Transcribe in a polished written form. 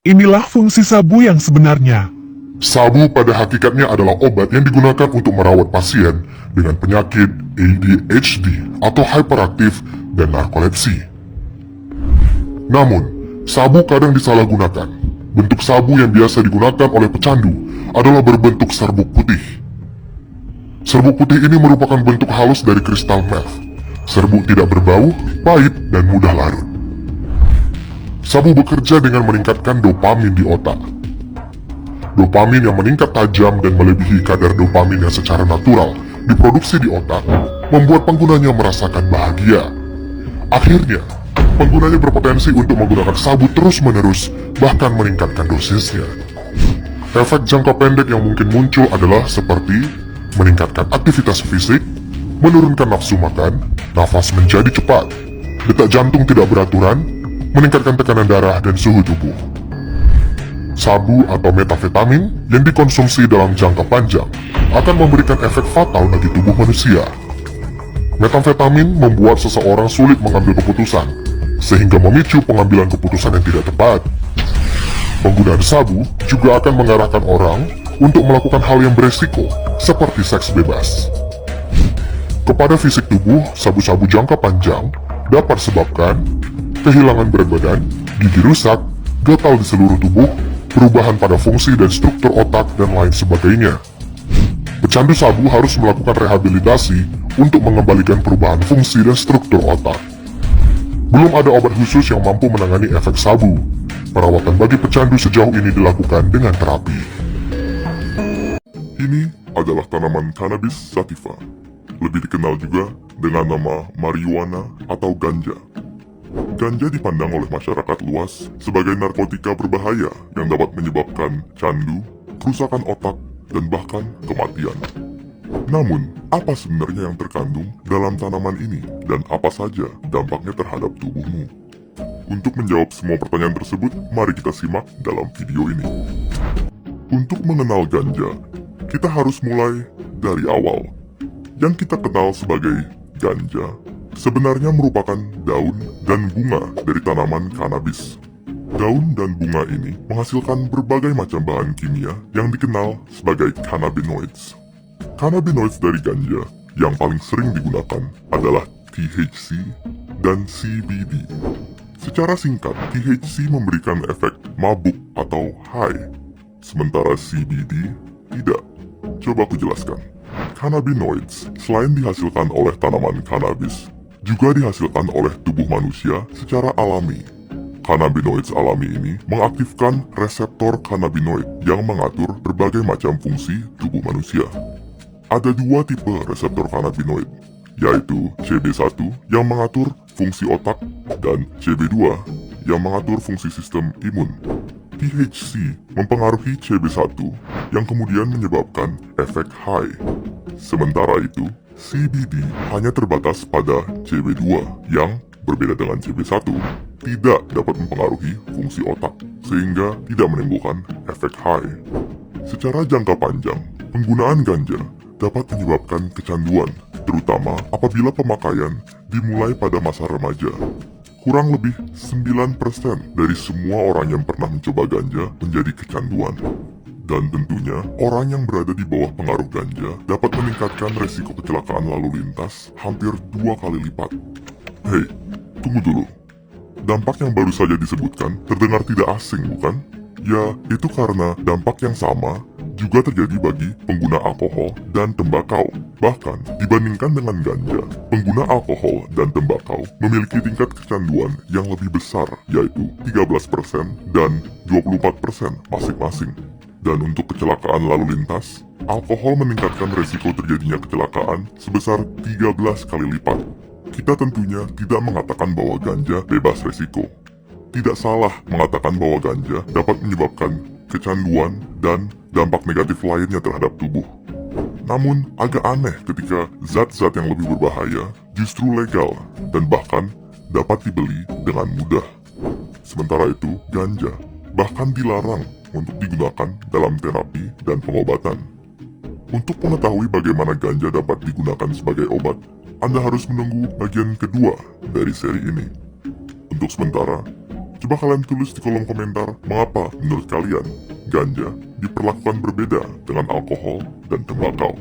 Inilah fungsi sabu yang sebenarnya. Sabu pada hakikatnya adalah obat yang digunakan untuk merawat pasien dengan penyakit ADHD atau hyperaktif dan narkolepsi. Namun, sabu kadang disalahgunakan. Bentuk sabu yang biasa digunakan oleh pecandu adalah berbentuk serbuk putih. Serbuk putih ini merupakan bentuk halus dari kristal meth. Serbuk tidak berbau, pahit, dan mudah larut. Sabu bekerja dengan meningkatkan dopamin di otak. Dopamin yang meningkat tajam dan melebihi kadar dopamin yang secara natural diproduksi di otak membuat penggunanya merasakan bahagia. Akhirnya, penggunanya berpotensi untuk menggunakan sabu terus-menerus, bahkan meningkatkan dosisnya. Efek jangka pendek yang mungkin muncul adalah seperti meningkatkan aktivitas fisik, menurunkan nafsu makan, nafas menjadi cepat, detak jantung tidak beraturan, meningkatkan tekanan darah dan suhu tubuh. Sabu atau metafetamin yang dikonsumsi dalam jangka panjang akan memberikan efek fatal bagi tubuh manusia. Metafetamin membuat seseorang sulit mengambil keputusan, sehingga memicu pengambilan keputusan yang tidak tepat. Penggunaan sabu juga akan mengarahkan orang untuk melakukan hal yang beresiko, seperti seks bebas. Kepada fisik tubuh, sabu-sabu jangka panjang dapat sebabkan kehilangan berat badan, gigi rusak, gatal di seluruh tubuh, perubahan pada fungsi dan struktur otak, dan lain sebagainya. Pecandu sabu harus melakukan rehabilitasi untuk mengembalikan perubahan fungsi dan struktur otak. Belum ada obat khusus yang mampu menangani efek sabu. Perawatan bagi pecandu sejauh ini dilakukan dengan terapi. Ini adalah tanaman cannabis sativa, lebih dikenal juga dengan nama marijuana atau ganja. Ganja dipandang oleh masyarakat luas sebagai narkotika berbahaya yang dapat menyebabkan candu, kerusakan otak, dan bahkan kematian. Namun, apa sebenarnya yang terkandung dalam tanaman ini dan apa saja dampaknya terhadap tubuhmu? Untuk menjawab semua pertanyaan tersebut, mari kita simak dalam video ini. Untuk mengenal ganja, kita harus mulai dari awal. Yang kita kenal sebagai ganja sebenarnya merupakan daun dan bunga dari tanaman cannabis. Daun dan bunga ini menghasilkan berbagai macam bahan kimia yang dikenal sebagai cannabinoids. Cannabinoids dari ganja yang paling sering digunakan adalah THC dan CBD. Secara singkat, THC memberikan efek mabuk atau high, sementara CBD tidak. Coba aku jelaskan. Cannabinoids selain dihasilkan oleh tanaman cannabis, juga dihasilkan oleh tubuh manusia secara alami. Cannabinoids alami ini mengaktifkan reseptor cannabinoid yang mengatur berbagai macam fungsi tubuh manusia. Ada dua tipe reseptor cannabinoid, yaitu CB1 yang mengatur fungsi otak dan CB2 yang mengatur fungsi sistem imun. THC mempengaruhi CB1 yang kemudian menyebabkan efek high. Sementara itu, CBD hanya terbatas pada CB2 yang berbeda dengan CB1 tidak dapat mempengaruhi fungsi otak sehingga tidak menimbulkan efek high. Secara jangka panjang, penggunaan ganja dapat menyebabkan kecanduan, terutama apabila pemakaian dimulai pada masa remaja. Kurang lebih 9% dari semua orang yang pernah mencoba ganja menjadi kecanduan. Dan tentunya, orang yang berada di bawah pengaruh ganja dapat meningkatkan resiko kecelakaan lalu lintas hampir 2 kali lipat. Hei, tunggu dulu. Dampak yang baru saja disebutkan terdengar tidak asing, bukan? Ya, itu karena dampak yang sama juga terjadi bagi pengguna alkohol dan tembakau. Bahkan, dibandingkan dengan ganja, pengguna alkohol dan tembakau memiliki tingkat kecanduan yang lebih besar, yaitu 13% dan 24% masing-masing. Dan untuk kecelakaan lalu lintas, alkohol meningkatkan resiko terjadinya kecelakaan sebesar 13 kali lipat. Kita tentunya tidak mengatakan bahwa ganja bebas resiko. Tidak salah mengatakan bahwa ganja dapat menyebabkan kecanduan dan dampak negatif lainnya terhadap tubuh. Namun, agak aneh ketika zat-zat yang lebih berbahaya justru legal dan bahkan dapat dibeli dengan mudah. Sementara itu, ganja bahkan dilarang untuk digunakan dalam terapi dan pengobatan. Untuk mengetahui bagaimana ganja dapat digunakan sebagai obat, Anda harus menunggu bagian kedua dari seri ini. Untuk sementara, Coba kalian tulis di kolom komentar, mengapa menurut kalian ganja diperlakukan berbeda dengan alkohol dan tembakau.